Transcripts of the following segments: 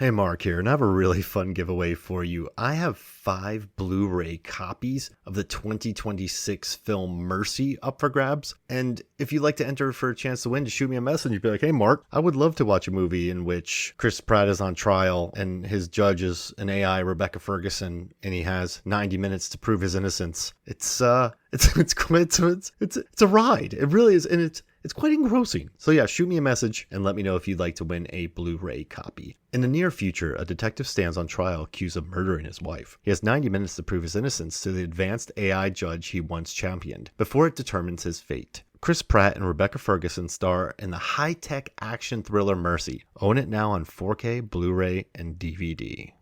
Hey, Mark here, and I have a really fun giveaway for you. I have 5 Blu-ray copies of the 2026 film Mercy up for grabs. And if you'd like to enter for a chance to win, just shoot me a message. You'd be like, hey, Mark, I would love to watch a movie in which Chris Pratt is on trial and his judge is an AI, Rebecca Ferguson, and he has 90 minutes to prove his innocence. It's a ride. It really is, and it's quite engrossing. So yeah, shoot me a message and let me know if you'd like to win a Blu-ray copy. In the near future, a detective stands on trial accused of murdering his wife. He has 90 minutes to prove his innocence to the advanced AI judge he once championed, before it determines his fate. Chris Pratt and Rebecca Ferguson star in the high-tech action thriller Mercy. Own it now on 4K, Blu-ray, and DVD.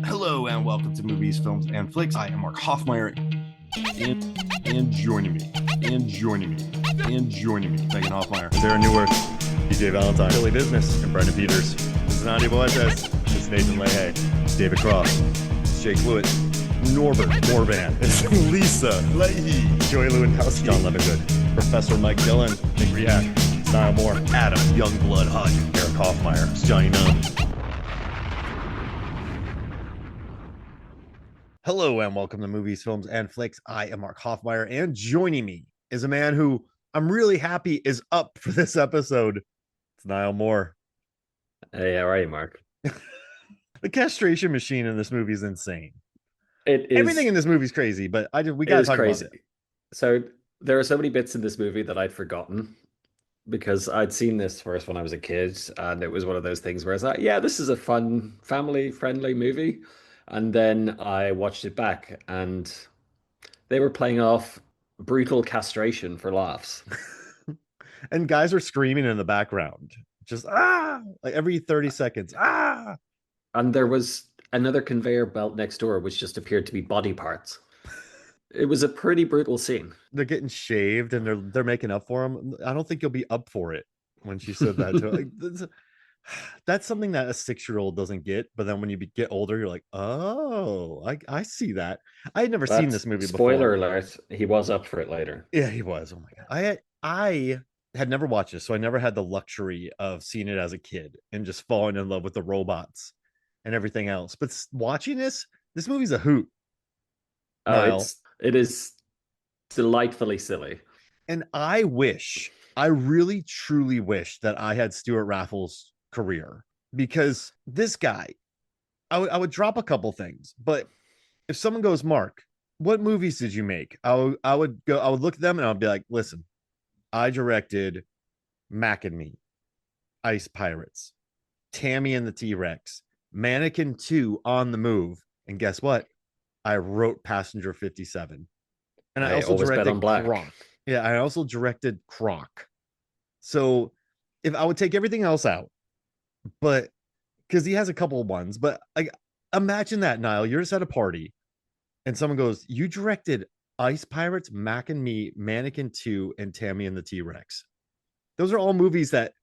Hello and welcome to Movies, Films, and Flicks. I am Mark Hoffmeyer, and joining me, Megan Hoffmeyer. Sarah Newark, DJ Valentine, Billy Business, and Brendan Peters. This is Nadia Boetes. This is Nathan Leahy. It's David Cross. It's Jake Lewitt. Norbert Morvan. It's Lisa Leahy. Joy Lewandowski. John Levingood. Professor Mike Dillon. Nick Riak. Niall Moore. Adam Youngblood Hutt. Eric Hoffmeyer. It's Johnny Nunn. Hello and welcome to Movies, Films, and Flicks. I am Mark Hoffmeyer, and joining me is a man who I'm really happy is up for this episode. It's Niall Moore. Hey, how are you, Mark? The castration machine in this movie is insane. It is Everything in this movie is crazy, but we gotta talk crazy. about it. So there are so many bits in this movie that I'd forgotten because I'd seen this first when I was a kid, and it was one of those things where I was like, yeah, this is a fun, family-friendly movie. And then I watched it back, and they were playing off brutal castration for laughs. And guys are screaming in the background, just like every 30 seconds, And there was another conveyor belt next door, which just appeared to be body parts. It was a pretty brutal scene. They're getting shaved and they're making up for them. I don't think you'll be up for it when she said that to her. Like, that's something that a 6-year-old doesn't get. But then when you get older, you're like, oh, I see that. I had never seen this movie before. Spoiler alert, he was up for it later. Yeah, he was. Oh my God. I had never watched this, so I never had the luxury of seeing it as a kid and just falling in love with the robots and everything else. But watching this movie's a hoot. It is delightfully silly. And I really truly wish that I had Stewart Raffill's career, because this guy, I would drop a couple things, but if someone goes, Mark, what movies did you make? I would look at them and I'll be like, listen, I directed Mac and Me, Ice Pirates, Tammy and the T-Rex, Mannequin 2, On the Move, and guess what? I wrote Passenger 57. And I also directed Croc. Yeah, I also directed Croc. So if I would take everything else out, but because he has a couple of ones, but like imagine that, Niall, you're just at a party and someone goes, you directed Ice Pirates, Mac and Me, Mannequin 2, and Tammy and the T-Rex. Those are all movies that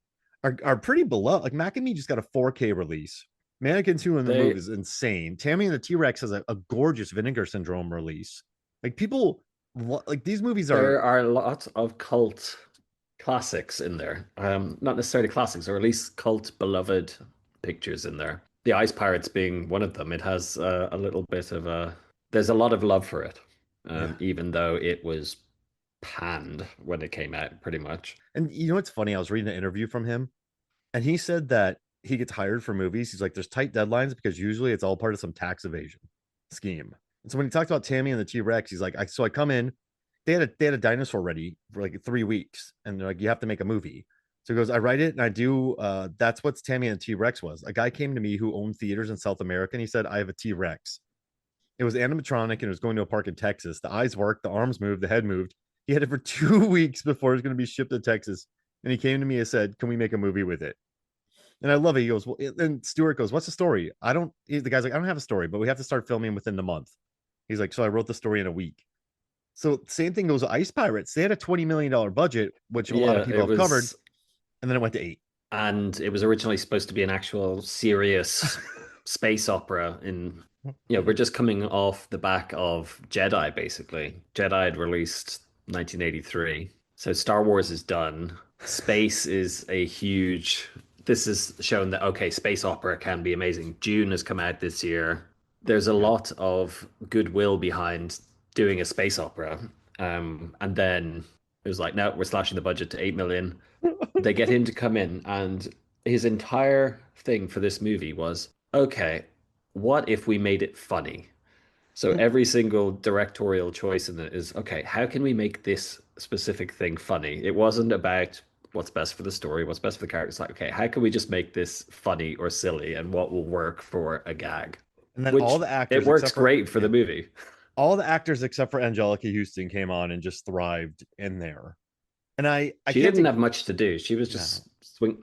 are pretty beloved. Like Mac and Me just got a 4K release. Mannequin 2 in the movie is insane. Tammy and the T-Rex has a gorgeous Vinegar Syndrome release. Like people like these movies there are lots of cult classics in there. Not necessarily classics, or at least cult beloved pictures in there. The Ice Pirates being one of them. It has a little bit of there's a lot of love for it, even though it was panned when it came out, pretty much. And you know what's funny? I was reading an interview from him, and he said that he gets hired for movies. He's like, there's tight deadlines because usually it's all part of some tax evasion scheme. And so when he talked about Tammy and the T-Rex, he's like, I come in, they had a dinosaur ready for like 3 weeks, and they're like, you have to make a movie. So he goes, I write it and I do. That's what Tammy and the T-Rex was. A guy came to me who owned theaters in South America, and he said, I have a T-Rex. It was animatronic, and it was going to a park in Texas. The eyes worked, the arms moved, the head moved. He had it for 2 weeks before it was going to be shipped to Texas. And he came to me and said, can we make a movie with it? And I love it. He goes, well, and Stewart goes, what's the story? The guy's like, I don't have a story, but we have to start filming within the month. He's like, so I wrote the story in a week. So same thing goes with Ice Pirates. They had a $20 million budget, which a lot of people have covered. And then it went to 8. And it was originally supposed to be an actual serious space opera we're just coming off the back of Jedi, basically. Jedi had released 1983. So Star Wars is done. Space is a huge this is shown that okay, space opera can be amazing. Dune has come out this year. There's a Yeah. lot of goodwill behind doing a space opera. And then it was like, no, we're slashing the budget to 8 million. They get him to come in, and his entire thing for this movie was, okay, what if we made it funny? So every single directorial choice in it is, okay, how can we make this specific thing funny? It wasn't about what's best for the story, what's best for the characters. Like, okay, how can we just make this funny or silly and what will work for a gag? And then all Which the it actors works except for great for the yeah, movie. all the actors except for Anjelica Huston came on and just thrived in there. And I She can't didn't take have much to do. She was no just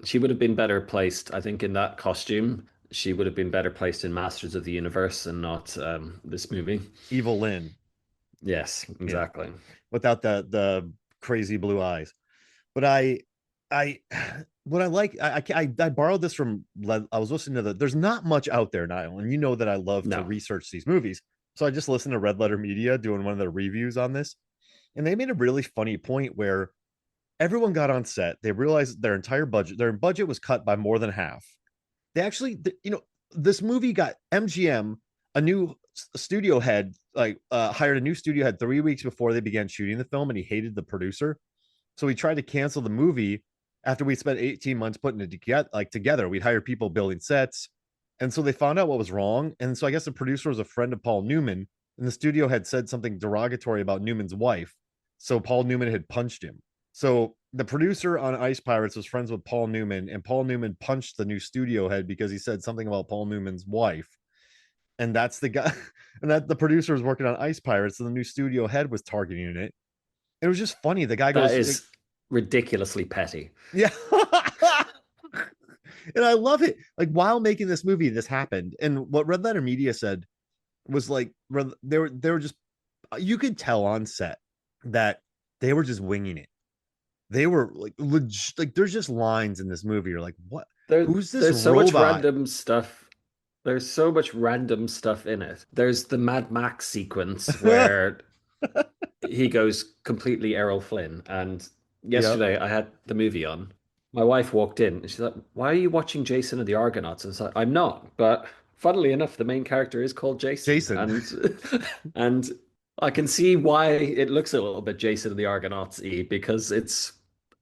she would have been better placed, I think, in that costume. She would have been better placed in Masters of the Universe and not this movie. Evil Lynn. Yes, Yeah, exactly. without the crazy blue eyes. But I what I like I borrowed this from I was listening to there's not much out there, Niall, and you know that I love to No. research these movies. So I just listened to Red Letter Media doing one of their reviews on this, and they made a really funny point where everyone got on set. They realized their budget was cut by more than half. They actually, this movie got MGM, a new studio head, hired a new studio head 3 weeks before they began shooting the film, and he hated the producer. So we tried to cancel the movie after we spent 18 months putting it together. We'd hire people building sets. And so they found out what was wrong. And so I guess the producer was a friend of Paul Newman, and the studio had said something derogatory about Newman's wife. So Paul Newman had punched him. So the producer on Ice Pirates was friends with Paul Newman, and Paul Newman punched the new studio head because he said something about Paul Newman's wife. And that's the guy, and that the producer was working on Ice Pirates, and the new studio head was targeting it. It was just funny. The guy That goes, like, is ridiculously petty. yeah. And I love it. Like while making this movie, this happened. And what Red Letter Media said was like they were just you could tell on set that they were just winging it. They were like like there's just lines in this movie. You're like, what? Who's this There's so much robot? random stuff. There's so much random stuff in it. There's the Mad Max sequence where he goes completely Errol Flynn. And Yep. yesterday I had the movie on. My wife walked in and she's like, "Why are you watching Jason and the Argonauts?" And it's like, "I'm not." But funnily enough, the main character is called Jason, Jason. and I can see why it looks a little bit Jason and the Argonauts-y because it's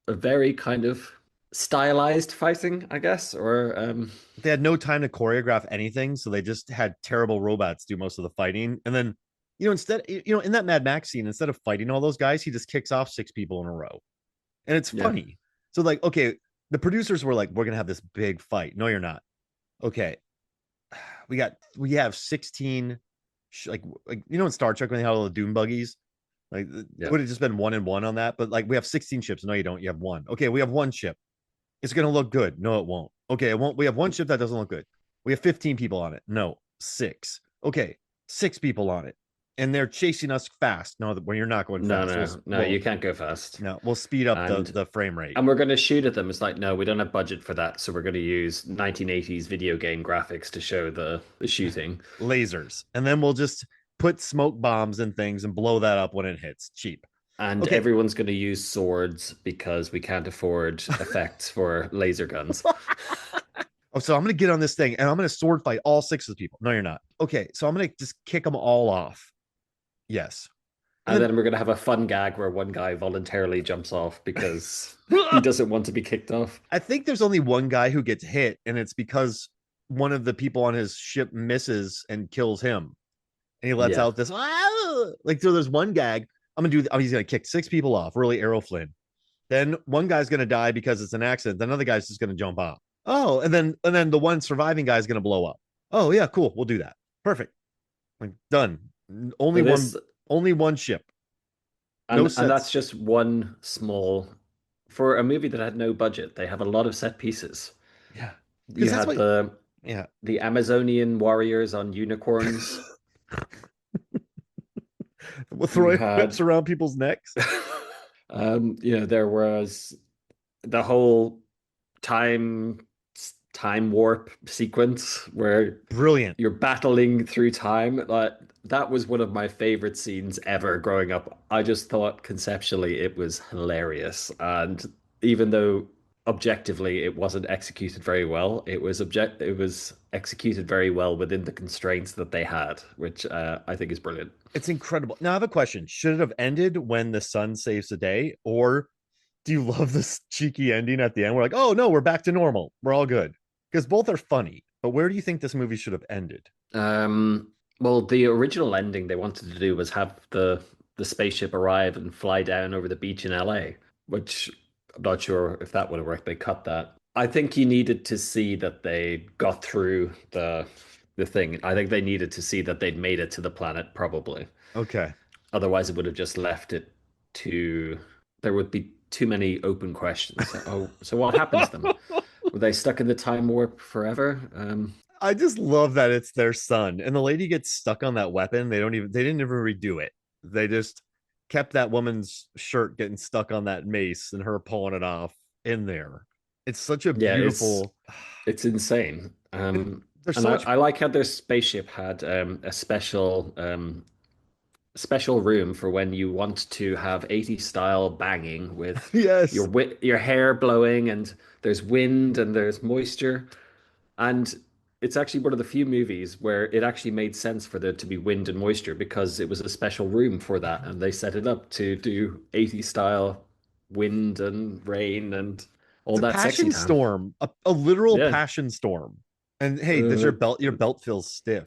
a very kind of stylized fighting, I guess, or They had no time to choreograph anything, so they just had terrible robots do most of the fighting. And then, instead, in that Mad Max scene, instead of fighting all those guys, he just kicks off six people in a row. And it's yeah. funny. So, like, okay, the producers were like, we're gonna have this big fight. No, you're not. Okay. We have 16 in Star Trek when they had all the Doom buggies. Like it Yeah. would have just been 1-1 on that, but like we have 16 ships. No, you don't. You have one. Okay, we have one ship. It's gonna look good. No, it won't. Okay, it won't. We have one ship that doesn't look good. We have 15 people on it. No, six. Okay, six people on it, and they're chasing us fast. No, when you're not going No, fast, no, no, you can't go fast. no, we'll speed up the And the frame rate. and we're going to shoot at them. It's like, no, we don't have budget for that, so we're going to use 1980s video game graphics to show the shooting. Lasers, and then we'll just put smoke bombs and things and blow that up when it hits. Cheap. And Okay. everyone's going to use swords because we can't afford effects for laser guns. Oh, so I'm gonna get on this thing and I'm gonna sword fight all six of the people. No, you're not. Okay, so I'm gonna just kick them all off. Yes. And And then we're going to have a fun gag where one guy voluntarily jumps off because he then doesn't want to be kicked off. I think there's only one guy who gets hit, and it's because one of the people on his ship misses and kills him. And he lets Yeah. out this like so there's one gag. He's gonna kick six people off, really Errol Flynn. Then one guy's gonna die because it's an accident. Then another guy's just gonna jump off. Oh, and then the one surviving guy is gonna blow up. Oh yeah, cool. We'll do that. Perfect. Like done. Only So one this only one ship. No and sets. that's just one small for a movie that had no budget. They have a lot of set pieces. Yeah. Because You that's had what the yeah. the Amazonian warriors on unicorns. We'll You throw had whips around people's necks. there was the whole time time warp sequence where Brilliant. you're battling through time. Like that was one of my favorite scenes ever growing up. I just thought conceptually it was hilarious. And even though objectively it wasn't executed very well. It was executed very well within the constraints that they had, which I think is brilliant. It's incredible. Now I have a question. Should it have ended when the sun saves the day, or do you love this cheeky ending at the end? We're like, oh no, we're back to normal. We're all good. Because both are funny. But where do you think this movie should have ended? Well, the original ending they wanted to do was have the spaceship arrive and fly down over the beach in LA, which I'm not sure if that would have worked. They cut that. I think you needed to see that they got through the thing. I think they needed to see that they'd made it to the planet, probably. Okay. Otherwise, it would have just left it to there would be too many open questions. Oh, so what happens to them? Were they stuck in the time warp forever? I just love that it's their son. And the lady gets stuck on that weapon. They didn't even redo it. They just kept that woman's shirt getting stuck on that mace and her pulling it off in there. It's such a Yeah, beautiful. it's insane. There's And so much. I like how their spaceship had a special room for when you want to have 80s style banging with Yes. your hair blowing and there's wind and there's moisture. And it's actually one of the few movies where it actually made sense for there to be wind and moisture because it was a special room for that. And they set it up to do 80s style wind and rain and all It's a that sexy passion time. storm, a literal Yeah. passion storm. And hey, does Uh, your belt feels stiff?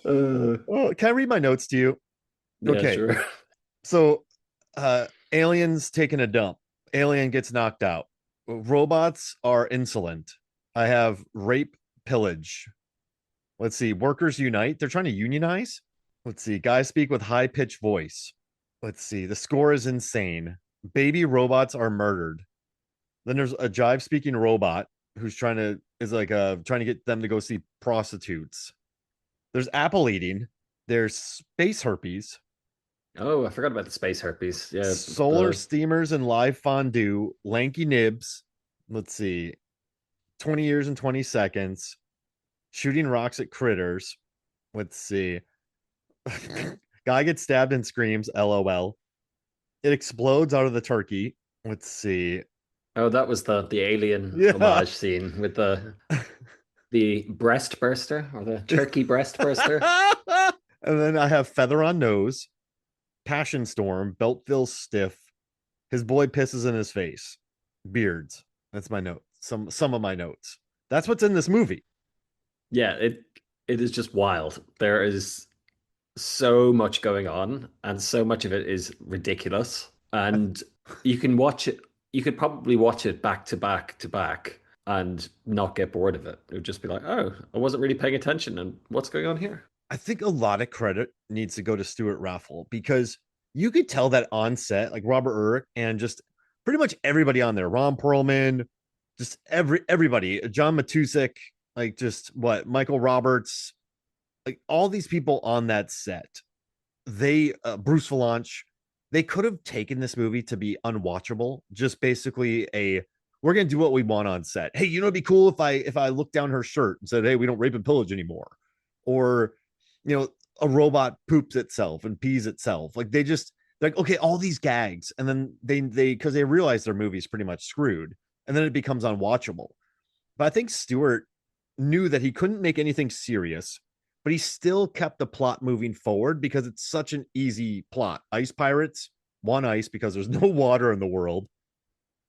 Oh, can I read my notes to you? yeah, Okay. sure. So aliens taking a dump. Alien gets knocked out. Robots are insolent. I have rape pillage. Let's see. Workers unite. They're trying to unionize. Let's see. Guys speak with high pitched voice. Let's see. The score is insane. Baby robots are murdered. Then there's a jive speaking robot who's trying to get them to go see prostitutes. There's apple eating. There's space herpes. Oh, I forgot about the space herpes. Yeah, Solar the steamers and live fondue, lanky nibs. Let's see, 20 years and 20 seconds, shooting rocks at critters. Let's see. Guy gets stabbed and screams, LOL. It explodes out of the turkey. Let's see. oh, that was the alien Yeah. homage scene with the breast burster or the turkey breast burster. And then I have feather on nose, passion storm, belt feels stiff. His boy pisses in his face. Beards. That's my note. Some of my notes. That's what's in this movie. Yeah, it is just wild. There is so much going on, and so much of it is ridiculous. And you can watch it. You could probably watch it back to back to back and not get bored of it. It would just be like, oh, I wasn't really paying attention, and what's going on here? I think a lot of credit needs to go to Stewart Raffill because you could tell that on set, like Robert Urich and just pretty much everybody on there, Ron Perlman, just everybody, John Matusik, like just what Michael Roberts, like all these people on that set, they Bruce Valanche, they could have taken this movie to be unwatchable, just basically a we're gonna do what we want on set. Hey, you know, it'd be cool if I looked down her shirt and said, hey, we don't rape and pillage anymore, or you know, a robot poops itself and pees itself. Like they just like okay, all these gags, and then they because they realize their movie's pretty much screwed, and then it becomes unwatchable. But I think Stewart knew that he couldn't make anything serious, but he still kept the plot moving forward because it's such an easy plot. Ice pirates want ice because there's no water in the world.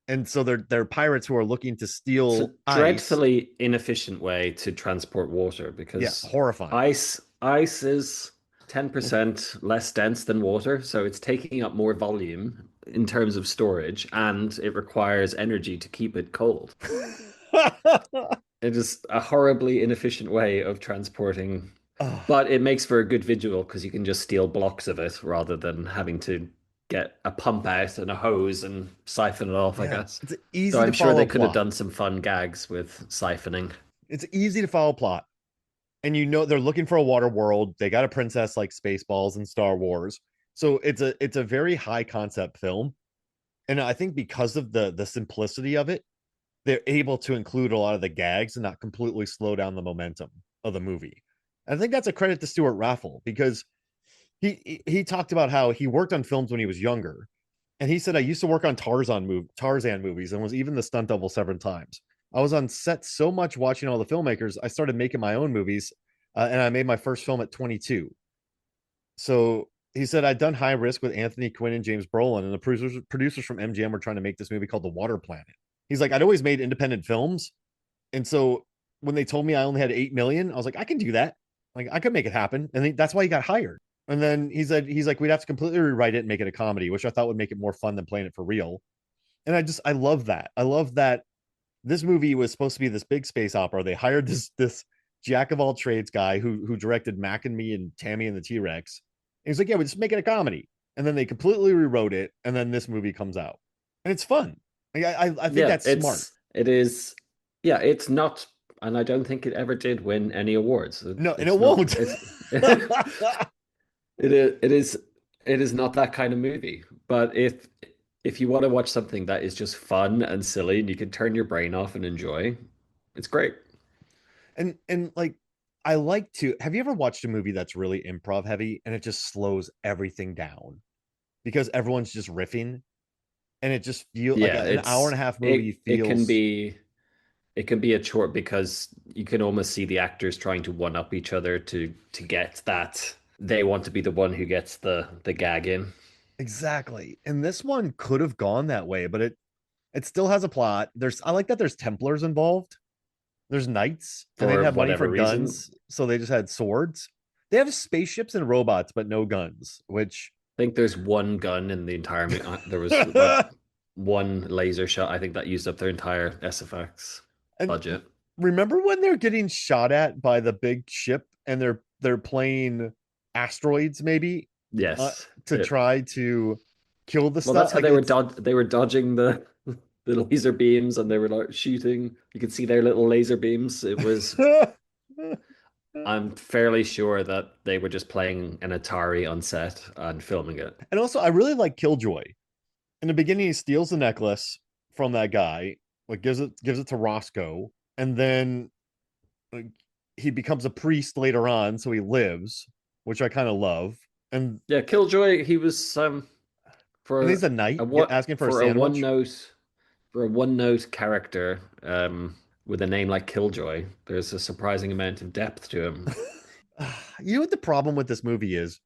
And so they're pirates who are looking to It's a steal ice. dreadfully inefficient way to transport water Yeah, because horrifying. ice is 10% less dense than water, so it's taking up more volume in terms of storage, and it requires energy to keep it cold. It is a horribly inefficient way of transporting, Oh, but it makes for a good visual because you can just steal blocks of it rather than having to get a pump out and a hose and siphon it off, I yeah, guess. it's an Though easy to I'm sure follow they could have plot. done some fun gags with siphoning. It's easy to follow plot. And you know they're looking for a water world. They got a princess like Spaceballs and Star Wars. So it's a very high concept film. And I think because of the simplicity of it, they're able to include a lot of the gags and not completely slow down the momentum of the movie. I think that's a credit to Stewart Raffill because he talked about how he worked on films when he was younger, And he said, I used to work on Tarzan movies and was even the stunt double several times. I was on set so much watching all the filmmakers, I started making my own movies, and I made my first film at 22. So he said, I'd done High Risk with Anthony Quinn and James Brolin, and the producers from MGM were trying to make this movie called The Water Planet. He's like, I'd always made independent films. And so when they told me I only had 8 million, I was like, I can do that. Like, I could make it happen. And that's why he got hired. And then he's like, we'd have to completely rewrite it and make it a comedy, which I thought would make it more fun than playing it for real. And I love that. I love that this movie was supposed to be this big space opera. They hired this jack of all trades guy who directed Mac and Me and Tammy and the T-Rex. And he's like, yeah, we just make it a comedy. And then they completely rewrote it, and then this movie comes out. And it's fun. Like, I think that's smart. It is, yeah, it's not, and I don't think it ever did win any awards. No, and it won't. It is not that kind of movie. But if you want to watch something that is just fun and silly and you can turn your brain off and enjoy, it's great. And like, I like to, have you ever watched a movie that's really improv heavy and it just slows everything down because everyone's just riffing, and it just feels like an hour and a half movie feels. It can be a chore because you can almost see the actors trying to one up each other to get that they want to be the one who gets the gag in. Exactly. And this one could have gone that way, but it still has a plot. I like that there's Templars involved. There's knights, and they didn't have money for guns, so they just had swords. They have spaceships and robots, but no guns, which I think there's one gun in the entire there was one laser shot. I think that used up their entire SFX budget. Remember when they're getting shot at by the big ship and they're playing asteroids, maybe? Yes. To try to kill the stuff. That's how they were dodging the laser beams, and they were like shooting. You could see their little laser beams. It was I'm fairly sure that they were just playing an Atari on set and filming it. And also, I really like Killjoy. In the beginning, he steals the necklace from that guy, like gives it to Roscoe, and then he becomes a priest later on, so he lives, which I kind of love. And yeah, Killjoy, he was for he's a knight asking for a sandwich. For a one-note character with a name like Killjoy, there's a surprising amount of depth to him. You know what the problem with this movie is?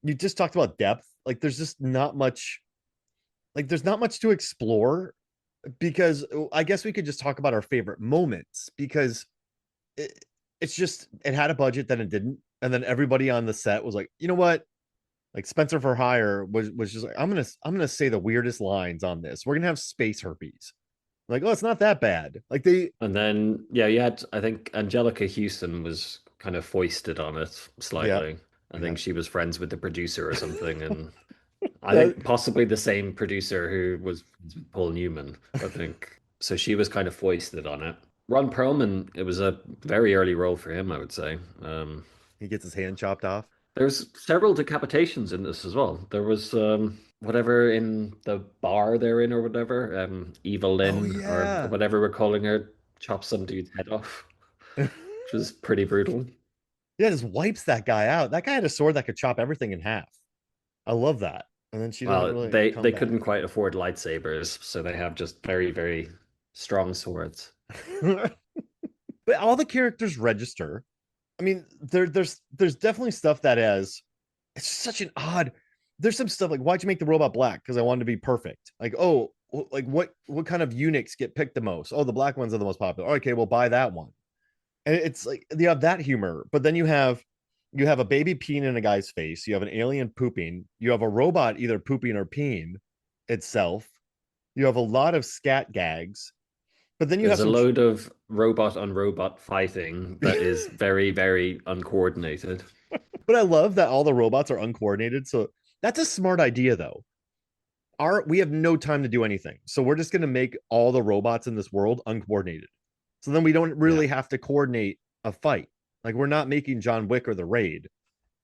You just talked about depth. Like, there's just not much. Like, there's not much to explore, because I guess we could just talk about our favorite moments, because it's just, it had a budget, then it didn't, and then everybody on the set was like, you know what? Like, Spencer for Hire was just like, I'm gonna say the weirdest lines on this. We're gonna have space herpes. Like, oh, it's not that bad. Like, and then you had, I think Anjelica Huston was kind of foisted on it slightly. Yeah. I think she was friends with the producer or something, and I think possibly the same producer who was Paul Newman, I think. So she was kind of foisted on it. Ron Perlman, it was a very early role for him, I would say. He gets his hand chopped off. There's several decapitations in this as well. There was whatever in the bar they're in or whatever, Evil Lynn or whatever we're calling her, chops some dude's head off, which was pretty brutal. Yeah, just wipes that guy out. That guy had a sword that could chop everything in half. I love that. And then she doesn't really they couldn't quite afford lightsabers, so they have just very, very strong swords. But all the characters register. I mean, there's definitely stuff that it's such an odd. There's some stuff like, why'd you make the robot black? Because I wanted to be perfect. Like, oh, like what kind of eunuchs get picked the most? Oh, the black ones are the most popular. Okay, we'll buy that one. And it's like, you have that humor, but then you have a baby peeing in a guy's face. You have an alien pooping. You have a robot either pooping or peeing itself. You have a lot of scat gags. But then there's a load of robot on robot fighting that is very, very uncoordinated. But I love that all the robots are uncoordinated. So that's a smart idea, though. We have no time to do anything. So we're just going to make all the robots in this world uncoordinated. So then we don't really have to coordinate a fight. Like, we're not making John Wick or The Raid.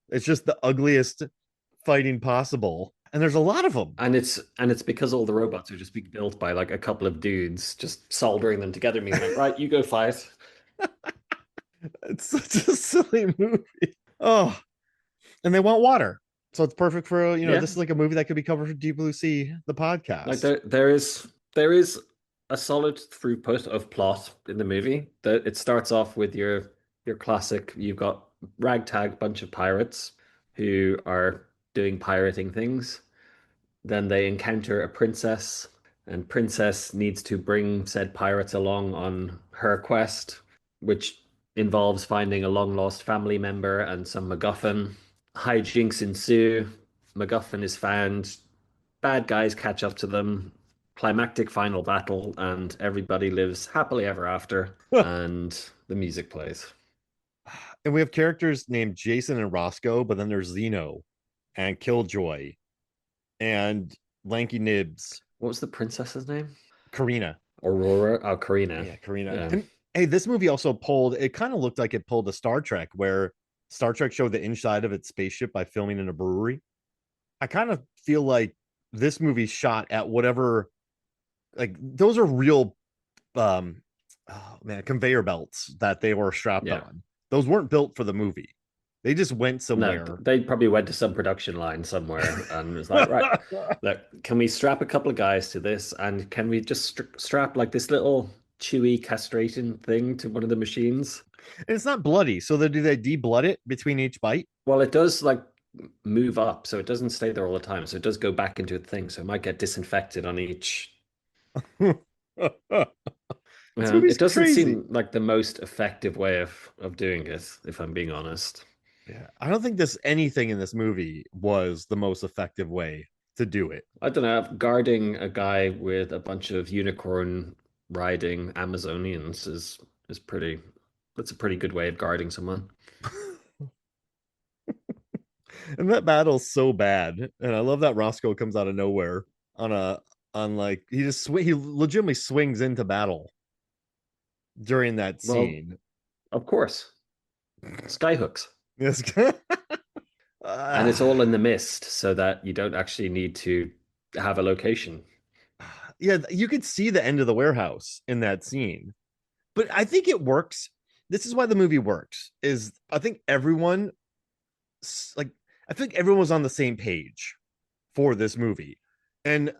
It's just the ugliest fighting possible. And there's a lot of them. And it's because all the robots are just being built by like a couple of dudes just soldering them together, being like, right, you go fight. It's such a silly movie. Oh, and they want water. So it's perfect for, Yeah, this is like a movie that could be covered for Deep Blue Sea, the like podcast. there is a solid throughput of plot in the movie. That it starts off with your classic. You've got ragtag bunch of pirates who are doing pirating things. Then they encounter a princess, and princess needs to bring said pirates along on her quest, which involves finding a long lost family member and some MacGuffin. Hijinks ensue. MacGuffin is found. Bad guys catch up to them. Climactic final battle, and everybody lives happily ever after. And the music plays. And we have characters named Jason and Roscoe, but then there's Zeno and Killjoy and Lanky Nibs, What was the princess's name? Karina. Aurora. Oh, Karina. Yeah, Karina. Yeah. And hey, this movie also pulled, it kind of looked like it pulled a Star Trek, where Star Trek showed the inside of its spaceship by filming in a brewery. I kind of feel like this movie shot at whatever, like, those are real, um, oh man, conveyor belts that they were strapped Yeah. on. Those weren't built for the movie. They just went No, somewhere. they probably went to some production line somewhere and was like, right, look, can we strap a couple of guys to this? And can we just strap like this little chewy castration thing to one of the machines? And it's not bloody. So do they de-blood it between each bite? Well, it does like move up, so it doesn't stay there all the time. So it does go back into a thing. So it might get disinfected on each. This movie's It doesn't crazy. seem like the most effective way of doing it, if I'm being honest. Yeah, I don't think this anything in this movie was the most effective way to do it. I don't know, guarding a guy with a bunch of unicorn riding Amazonians is pretty that's a pretty good way of guarding someone. And that battle's so bad. And I love that Roscoe comes out of nowhere on like he legitimately swings into battle during that Well, scene. of course. Skyhooks. Yes. And it's all Ah, in the mist so that you don't actually need to have a location. yeah, you could see the end of the warehouse in that scene. But I think it works. This is why the movie works. Is I think everyone like I think everyone was on the same page for this movie, and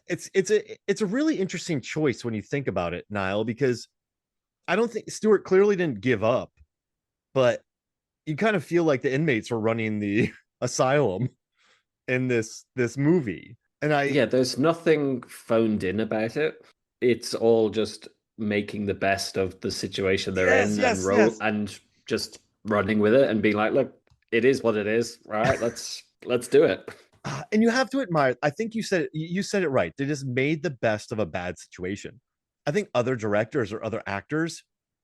it's a really interesting choice when you think about it, Niall, because I don't think Stewart clearly didn't give up, but you kind of feel like the inmates were running the asylum in this movie, and I Yeah, there's nothing phoned in about it. It's all just making the best of the situation they're yes in and yes yes. just running with it and being like, look, it is what it is. All right, let's do it. And you have to admire, I think you said it right, they just made the best of a bad situation. I think other directors or other actors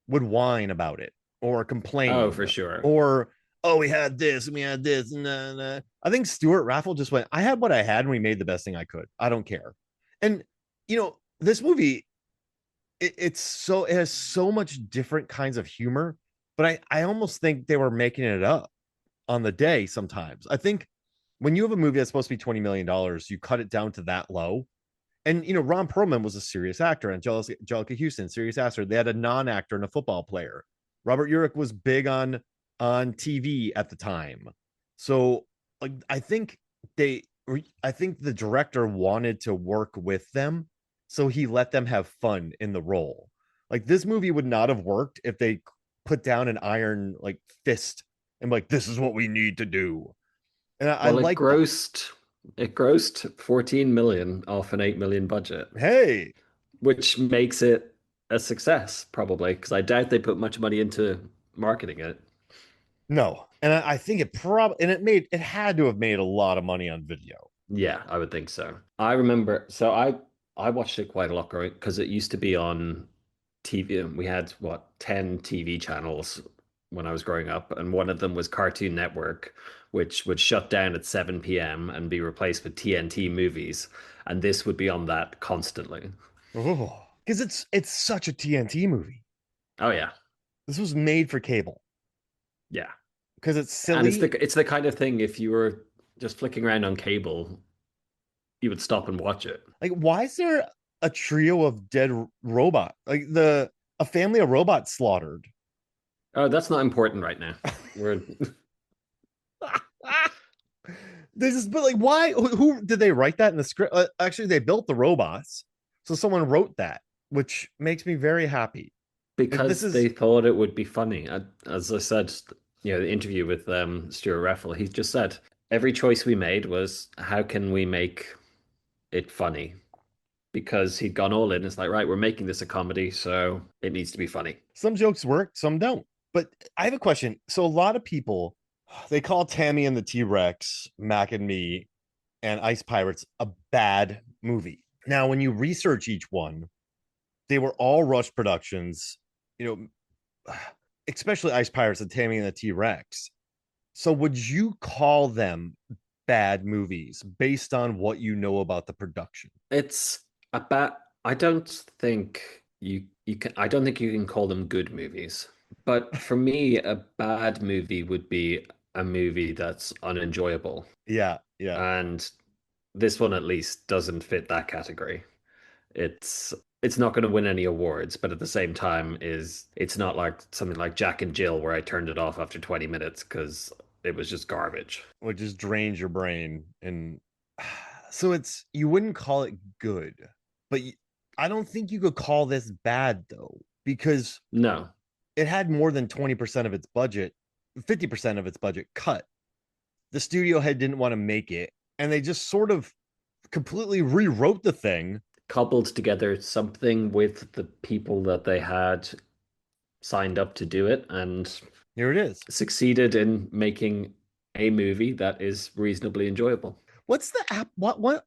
would whine about it or Oh, complain for sure. or, oh, we had this and we had this, nah, nah. I think Stewart Raffill just went, I had what I had and we made the best thing I could, I don't care. And this movie, it has so much different kinds of humor, but I almost think they were making it up on the day sometimes. I think when you have a movie that's supposed to be $20 million, you cut it down to that low. And Ron Perlman was a serious actor, and Anjelica Huston, serious actor. They had a non-actor and a football player. Robert Urich was big on TV at the time. So like they I think the director wanted to work with them, so he let them have fun in the role. Like this movie would not have worked if they put down an iron like fist and like, this is what we need to do. And I Well, like that. it grossed 14 million off an 8 million budget, Hey, which makes it a success probably because I doubt they put much money into marketing it. no. And I think it had to have made a lot of money on video. Yeah, I would think so. I remember, I watched it quite a lot growing because it used to be on TV. We had what 10 TV channels when I was growing up, and one of them was Cartoon Network, which would shut down at 7 p.m. and be replaced with TNT movies, and this would be on that constantly. Oh, because it's such a TNT movie. Oh yeah, This was made for cable yeah, because it's and silly. it's the kind of thing if you were just flicking around on cable, you would stop and watch it. Like, why is there a trio of dead robot? Like the a family of robots slaughtered. Oh, that's not important right now. We're This is, but like, why? Who did they write that in the script? Actually, they built the robots, so someone wrote that, which makes me very happy. Like, this Because is they thought it would be funny. As I said, the interview with Stewart Raffill, he just said every choice we made was how can we make it funny? Because he'd gone all in. It's like, right, we're making this a comedy, so it needs to be funny. some jokes work, some don't. But I have a question. So a lot of people they call Tammy and the T Rex, Mac and Me, and Ice Pirates a bad movie. Now, when you research each one, they were all rush productions. You know, especially Ice Pirates and Tammy and the T Rex. So, would you call them bad movies based on what you know about the production? It's a bad. I don't think you can. I don't think you can call them good movies. But for me, a bad movie would be a movie that's unenjoyable, Yeah, yeah. and this one at least doesn't fit that category. It's it's not going to win any awards, but at the same time, is it's not like something like Jack and Jill where I turned it off after 20 minutes because it was just garbage. Which just drains your brain. And so it's, you wouldn't call it good, but I don't think you could call this bad though, because No. it had more than 20% of its budget, 50% of its budget cut. The studio head didn't want to make it, and they just sort of completely rewrote the thing. Cobbled together something with the people that they had signed up to do it and Here it is. succeeded in making a movie that is reasonably enjoyable. What's the app? What?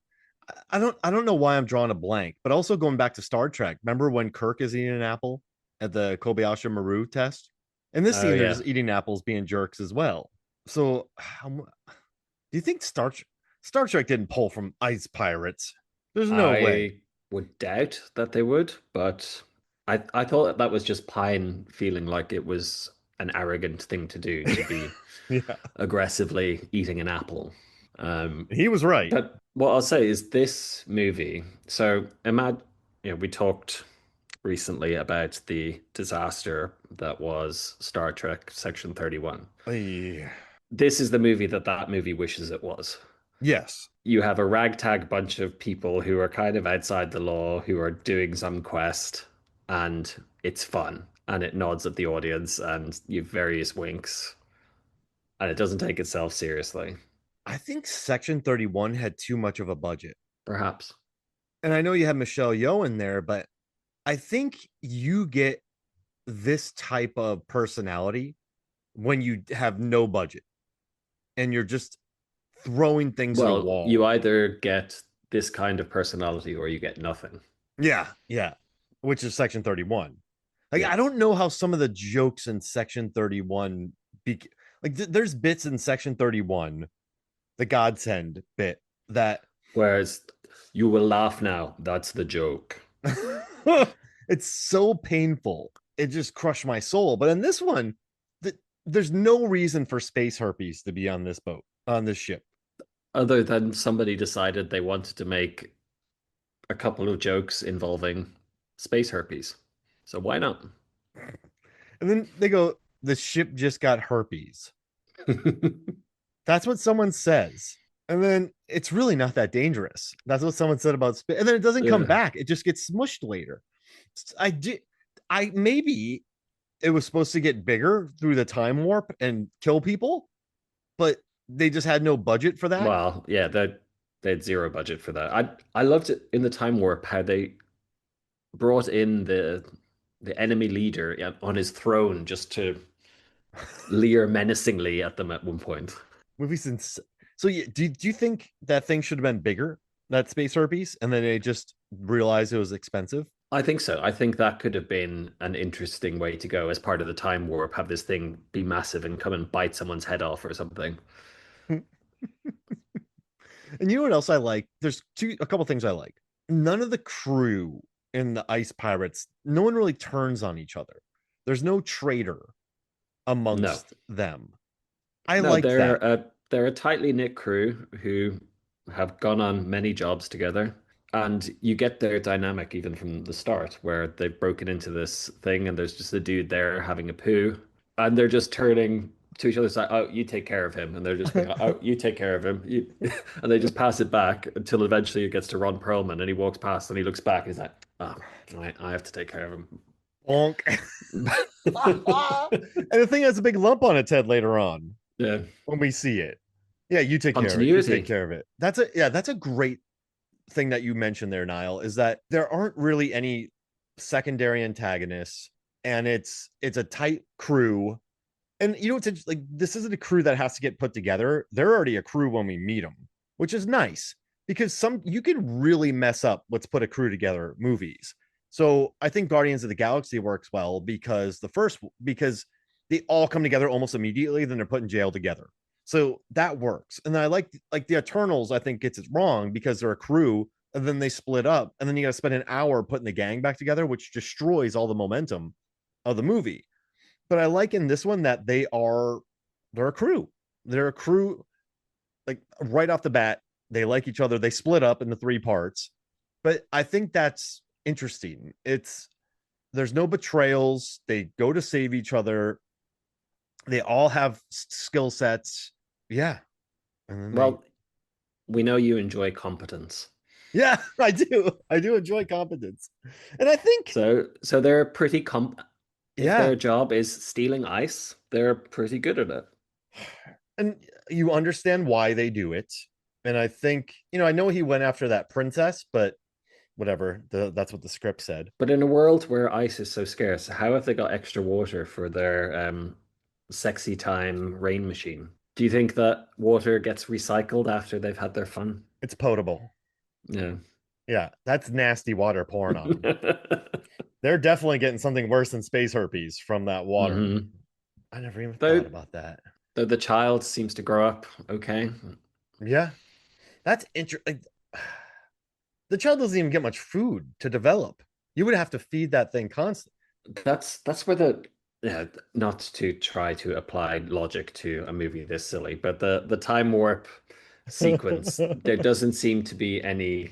I don't know why I'm drawing a blank, but also going back to Star Trek. Remember when Kirk is eating an apple at the Kobayashi Maru test? In this Oh scene, they're yeah. just eating apples, being jerks as well. So, do you think Star Trek didn't pull from Ice Pirates? There's no way. I would doubt that they would, but I thought that was just Pine feeling like it was an arrogant thing to do to be Yeah, aggressively eating an apple. Um, he was right. but what I'll say is this movie. So imagine, we talked recently about the disaster that was Star Trek Section 31. Yeah. This is the movie that movie wishes it was. Yes. You have a ragtag bunch of people who are kind of outside the law, who are doing some quest, and it's fun. And it nods at the audience, and you have various winks, and it doesn't take itself seriously, I think Section 31 had too much of a budget. perhaps. And I know you have Michelle Yeoh in there, but I think you get this type of personality when you have no budget and you're just throwing things at a Well, wall. you either get this kind of personality or you get nothing. Yeah, yeah. Which is Section 31. Like, Yeah. I don't know how some of the jokes in Section 31 be like there's bits in Section 31, the godsend bit that Whereas you will laugh now. That's the joke. it's so painful. It just crushed my soul. But in this one, there's no reason for space herpes to be on this boat, on this ship. Other than somebody decided they wanted to make a couple of jokes involving space herpes. So why not? And then they go, the ship just got herpes. That's what someone says. And then it's really not that dangerous. That's what someone said about space. And then it doesn't come Yeah. back. It just gets smushed later. I did. I maybe it was supposed to get bigger through the time warp and kill people, but they just had no budget for that. Well, yeah, they had zero budget for that. I loved it in the time warp how they brought in the enemy leader on his throne just to leer menacingly at them at one point. Movie since so yeah, do you think that thing should have been bigger, that space herpes, and then they just realized it was expensive? I think so. I think that could have been an interesting way to go as part of the time warp, have this thing be massive and come and bite someone's head off or something. And you know what else I like? There's a couple things I like. None of the crew in the Ice Pirates, no one really turns on each other. There's no traitor No. amongst them. I No, like that. they're a tightly knit crew who have gone on many jobs together. And you get their dynamic even from the start, where they've broken into this thing and there's just a dude there having a poo. And they're just turning to each other. It's like, oh, you take care of him, and they're just being like, oh, you take care of him, and they just pass it back until eventually it gets to Ron Perlman, and he walks past and he looks back, and he's like, oh, I have to take care of him. Bonk. And the thing has a big lump on its head later on Yeah, when we see it. Yeah, you take care of it. You take continuity. care of it. That's a great thing that you mentioned there, Niall, is that there aren't really any secondary antagonists, and it's a tight crew. And you know, it's like this isn't a crew that has to get put together. They're already a crew when we meet them, which is nice because some you can really mess up let's put a crew together movies. So I think Guardians of the Galaxy works well because they all come together almost immediately, then they're put in jail together. So that works. And I like the Eternals, I think gets it wrong because they're a crew and then they split up, and then you got to spend an hour putting the gang back together, which destroys all the momentum of the movie. But I like in this one that they're a crew. They're a crew, like right off the bat. They like each other. They split up into three parts. But I think that's interesting. There's no betrayals. They go to save each other. They all have skill sets. Yeah. And then Well, we know you enjoy competence. yeah, I do. I do enjoy competence. And I think, So they're pretty if yeah. their job is stealing ice, they're pretty good at it. And you understand why they do it. And I think, I know he went after that princess, but whatever. That's what the script said. But in a world where ice is so scarce, how have they got extra water for their sexy time rain machine? Do you think that water gets recycled after they've had their fun? It's potable. Yeah. Yeah, that's nasty water pouring on them. They're definitely getting something worse than space herpes from that water. hmm I never even Though, thought about that. though the child seems to grow up okay. Yeah, that's interesting. The child doesn't even get much food to develop. You would have to feed that thing constantly. That's where the yeah, not to try to apply logic to a movie this silly, but the time warp sequence, there doesn't seem to be any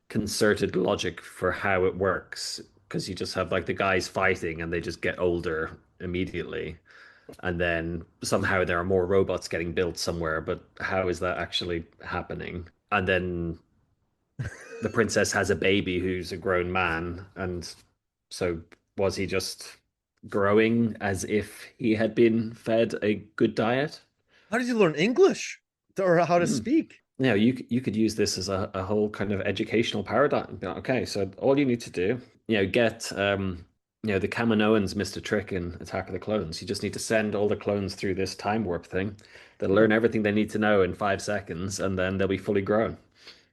concerted logic for how it works because you just have like the guys fighting and they just get older immediately. And then somehow there are more robots getting built somewhere, but how is that actually happening? And then the princess has a baby who's a grown man, and so was he just growing as if he had been fed a good diet? How did you learn English or how to Mm. speak? You could use this as a whole kind of educational paradigm. Okay, so all you need to do, get the Kaminoans missed a trick in Attack of the Clones. You just need to send all the clones through this time warp thing. They'll learn everything they need to know in 5 seconds, and then they'll be fully grown.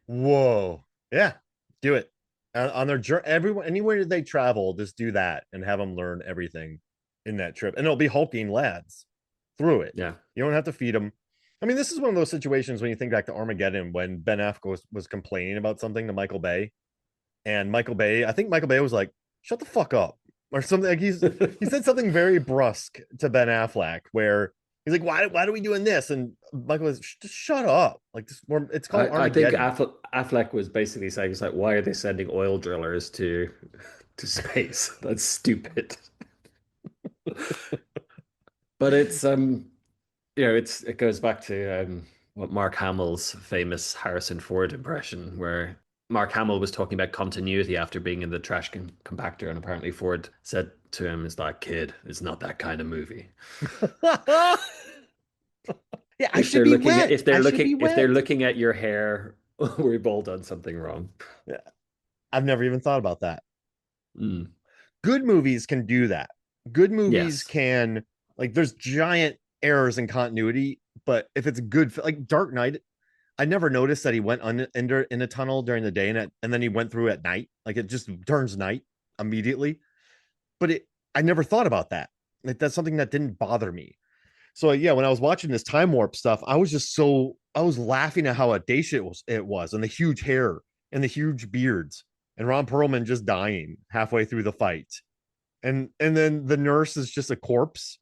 Whoa. Yeah, do it. On their journey, everyone, anywhere they travel, just do that and have them learn everything in that trip. And it'll be hulking lads through it. Yeah. You don't have to feed them. I mean, this is one of those situations when you think back to Armageddon when Ben Affleck was complaining about something to Michael Bay. And I think Michael Bay was like, shut the fuck up. Or something like he said something very brusque to Ben Affleck where he's like, why are we doing this? And Michael was just shut up. Like this, it's called I think Armageddon. Affleck was basically saying, it's like, why are they sending oil drillers to space? That's stupid. But it goes back to what Mark Hamill's famous Harrison Ford impression, where Mark Hamill was talking about continuity after being in the trash compactor, and apparently Ford said to him, "Is that kid? It's not that kind of movie." Yeah, I should be wet. If they're looking at your hair, we've all done something wrong. Yeah, I've never even thought about that. Mm. Good movies can do that. Good movies Yes. can, like, there's giant errors in continuity, but if it's good, like Dark Knight, I never noticed that he went in a tunnel during the day and then he went through at night. Like it just turns night immediately. But I never thought about that. Like that's something that didn't bother me. So yeah, when I was watching this time warp stuff, I was laughing at how audacious it was, and the huge hair and the huge beards, and Ron Perlman just dying halfway through the fight, and then the nurse is just a corpse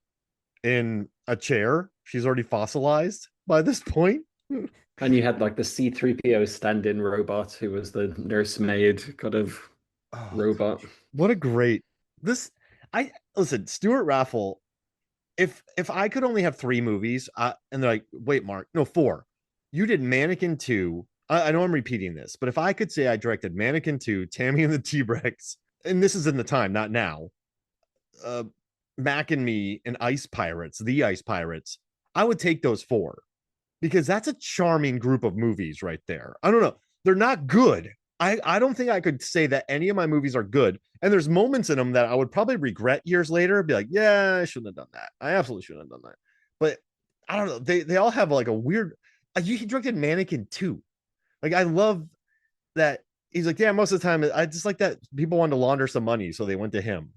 in a chair. She's already fossilized by this point. And you had like the C3PO stand-in robot who was the nursemaid kind of Oh, robot. what a great this! I listen, Stewart Raffill. if I could only have 3 movies, and they're like, wait, Mark, no, 4. You did Mannequin 2. I know I'm repeating this, but if I could say I directed Mannequin 2, Tammy and the T-Rex, and this is in the time, not now, uh, Mac and Me and Ice Pirates, the Ice Pirates, I would take those 4 because that's a charming group of movies right there. I don't know. They're not good. I don't think I could say that any of my movies are good. And there's moments in them that I would probably regret years later. Be like, yeah, I shouldn't have done that. I absolutely shouldn't have done that. But I don't know. They all have like a weird. He directed Mannequin 2. Like I love that. He's like, yeah, most of the time I just like that people wanted to launder some money, so they went to him.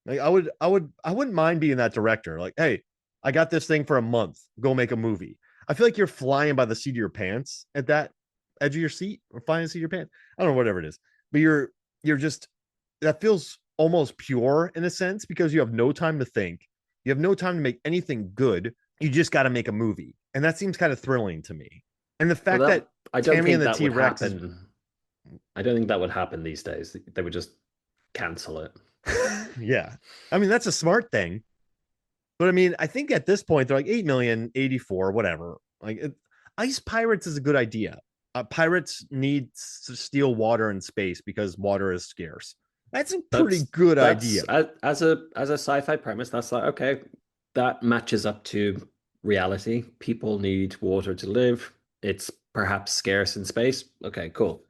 Like I wouldn't mind being that director. Like, hey, I got this thing for a month. Go make a movie. I feel like you're flying by the seat of your pants at that edge of your seat, or flying the seat of your pants. I don't know, whatever it is. But you're just, that feels almost pure in a sense because you have no time to think. You have no time to make anything good. You just got to make a movie. And that seems kind of thrilling to me. And the fact that I don't Tammy think and the that would T-Rex happen. I don't think that would happen these days. They would just cancel it. yeah. I mean, that's a smart thing. But I mean, I think at this point they're like 8 million, 84, whatever. Ice Pirates is a good idea. Pirates need to steal water in space because water is scarce. That's a pretty good idea. As a sci-fi premise, that's like, okay, that matches up to reality. People need water to live. It's perhaps scarce in space. Okay, cool.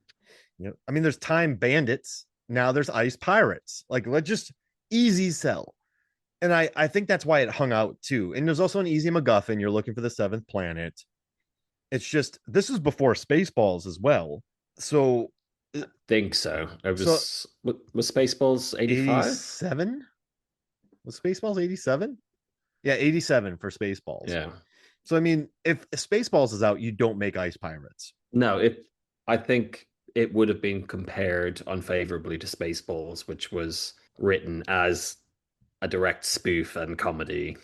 I mean, there's time bandits. Now there's ice pirates. Like, let's just easy sell. And I think that's why it hung out too. And there's also an easy MacGuffin. You're looking for the 7th planet. It's just, this is before Spaceballs as well. So I think so. It was Spaceballs 85? 87? Was Spaceballs 87? Yeah, 87 for Spaceballs. Yeah. So I mean, if Spaceballs is out, you don't make Ice Pirates. No, I think it would have been compared unfavorably to Spaceballs, which was written as a direct spoof and comedy,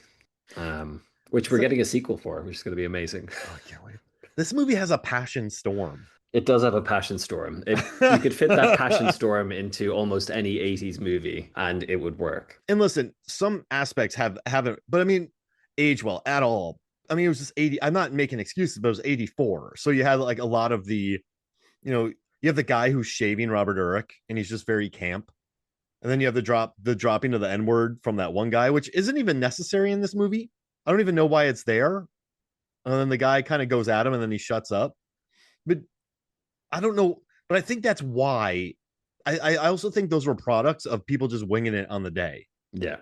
which we're getting a sequel for, which is going to be amazing. Oh, I can't wait. This movie has a passion storm. It does have a passion storm. You could fit that passion storm into almost any 80s movie and it would work. And listen, some aspects haven't, but I mean, age well at all. I mean, it was just 80. I'm not making excuses, but it was 84. So you had like a lot of the, you have the guy who's shaving Robert Urich and he's just very camp. And then you have the dropping of the N-word from that one guy, which isn't even necessary in this movie. I don't even know why it's there. And then the guy kind of goes at him and then he shuts up. But I don't know. But I think that's why. I also think those were products of people just winging it on the day. Yeah.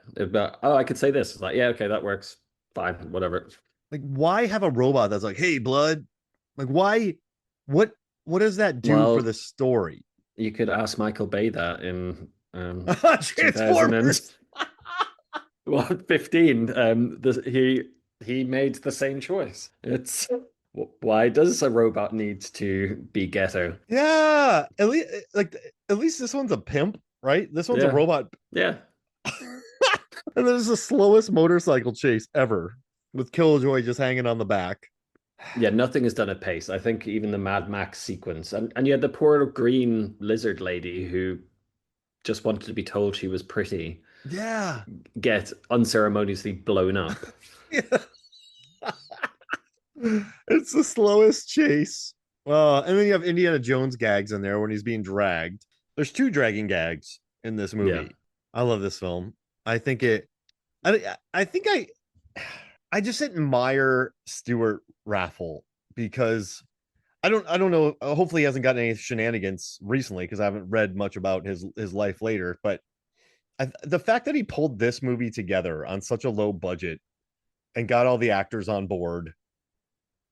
I could say this. It's like, yeah, okay, that works. Fine, whatever. Like, why have a robot that's like, hey, blood? Like, why? What does that do for the story? You could ask Michael Bay that in Transformers. 15. He made the same choice. It's why does a robot need to be ghetto? Yeah, at least this one's a pimp, right? This one's a robot. Yeah. And this is the slowest motorcycle chase ever, with Killjoy just hanging on the back. Yeah, nothing is done at pace. I think even the Mad Max sequence, and you had the poor green lizard lady who just wanted to be told she was pretty. Yeah. Get unceremoniously blown up. Yeah. It's the slowest chase. And then you have Indiana Jones gags in there when he's being dragged. There's 2 dragging gags in this movie. Yeah. I love this film. I think I just admire Stewart Raffill because I don't know. Hopefully, he hasn't gotten any shenanigans recently because I haven't read much about his life later. But the fact that he pulled this movie together on such a low budget and got all the actors on board,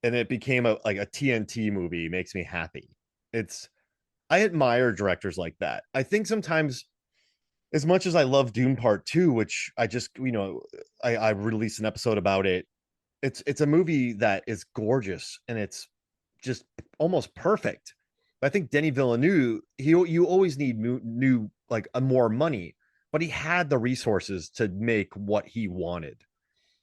and it became a TNT movie makes me happy. I admire directors like that. I think sometimes, as much as I love Dune Part 2, which I just, I released an episode about it. It's a movie that is gorgeous and it's just almost perfect. But I think Denis Villeneuve, you always need new like more money, but he had the resources to make what he wanted.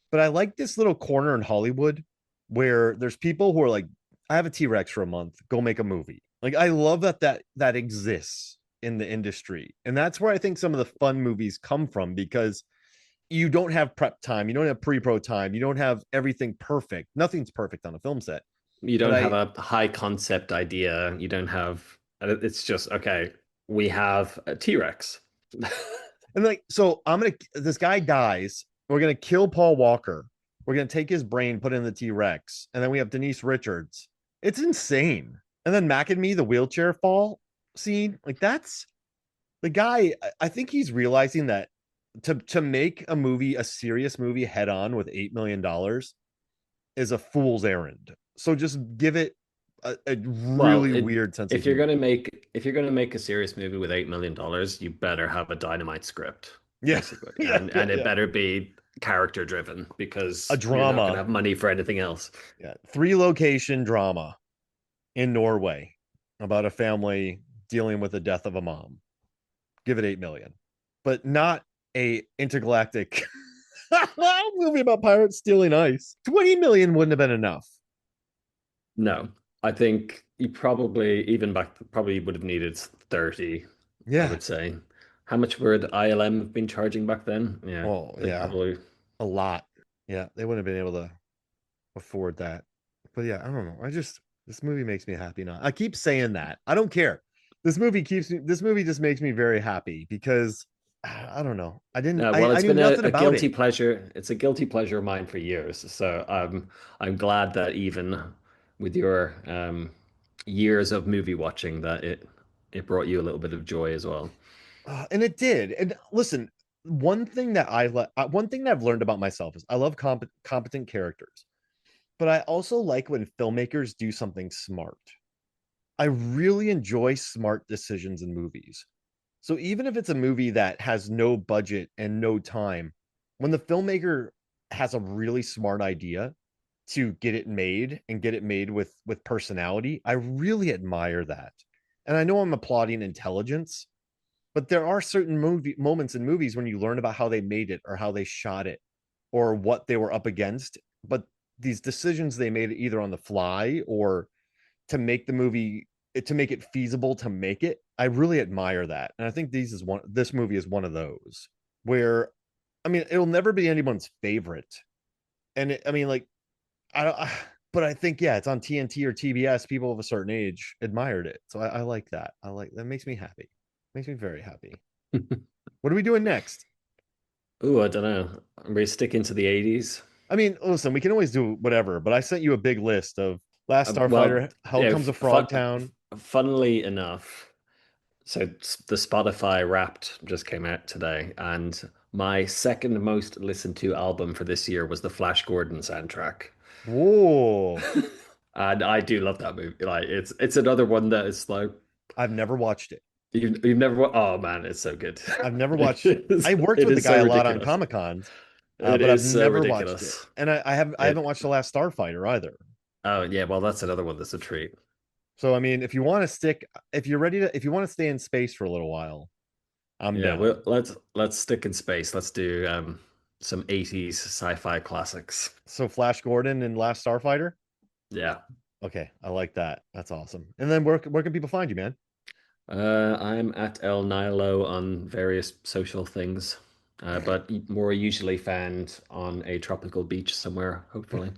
But I like this little corner in Hollywood where there's people who are like, I have a T-Rex for a month, go make a movie. Like, I love that exists in the industry. And that's where I think some of the fun movies come from, because you don't have prep time, you don't have pre-pro time, you don't have everything perfect. Nothing's perfect on a film set. You But don't have I a high concept idea. You don't have, it's just, okay, we have a T-Rex. and like so this guy dies. We're gonna kill Paul Walker. We're gonna take his brain, put it in the T-Rex, and then we have Denise Richards. It's insane. And then Mac and Me, the wheelchair fall scene, like that's the guy. I think he's realizing that to make a movie, a serious movie, head on with $8 million is a fool's errand. So just give it a Well, really weird sense of if you're humor. gonna make a serious movie with $8 million, you better have a dynamite script, Yeah, basically, yeah, and yeah, it yeah. better be character driven A because you're not gonna drama. have money for anything else. Yeah, 3 location drama in Norway about a family dealing with the death of a mom. Give it 8 million, but not a intergalactic movie about pirates stealing ice. 20 million wouldn't have been enough. No, I think you probably even back probably would have needed 30, I Yeah. would say. How much would ILM have been charging back then? Yeah, Oh, they yeah. probably A lot. Yeah, they wouldn't have been able to afford that. But yeah, I don't know. This movie makes me happy now. I keep saying that. I don't care. This movie just makes me very happy because I don't know. well, I it's knew been nothing a about guilty it. pleasure. It's a guilty pleasure of mine for years. So I'm glad that even with your years of movie watching, that it brought you a little bit of joy as well. And it did. And listen, one thing that I've learned about myself is I love competent characters, but I also like when filmmakers do something smart. I really enjoy smart decisions in movies. So even if it's a movie that has no budget and no time, when the filmmaker has a really smart idea to get it made and get it made with personality, I really admire that. And I know I'm applauding intelligence, but there are certain movie moments in movies when you learn about how they made it or how they shot it or what they were up against, but these decisions they made either on the fly or to make it feasible to make it. I really admire that. And I think this movie is one of those where I mean, it'll never be anyone's favorite. And I mean like I don't but I think yeah, it's on TNT or TBS. People of a certain age admired it. So I like that. I like that makes me happy. Makes me very happy. What are we doing next? Oh, I don't know. Are we sticking to the 80s? I mean, listen, we can always do whatever, but I sent you a big list of Last Well, Starfighter, Hell yeah, Comes a Frogtown. funnily enough, so the Spotify Wrapped just came out today, and my second most listened to album for this year was the Flash Gordon soundtrack. Whoa. And I do love that movie. Like it's another one that is like I've never watched it. you've never oh man, it's so good. I've never watched. I worked It with the is guy so a lot on ridiculous. Comic Cons, It but I've is so never watched it. ridiculous. And I haven't It watched the Last Starfighter either. oh yeah, well that's another one that's a treat. So I mean, if you want to stick, if you're ready to, if you want to stay in space for a little while, I'm Yeah, down. well let's stick in space. Let's do some 80s sci-fi classics. So Flash Gordon and Last Starfighter. Yeah. Okay, I like that. That's awesome. And then where can people find you, man? I'm at El Nilo on various social things, but more usually found on a tropical beach somewhere, hopefully.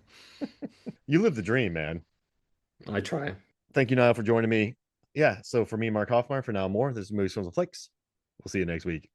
You live the dream, man. I try. Thank you, Niall, for joining me. Yeah. So for me, Mark Hoffmeyer, for now more. This is Movies, Films, and Flicks. We'll see you next week.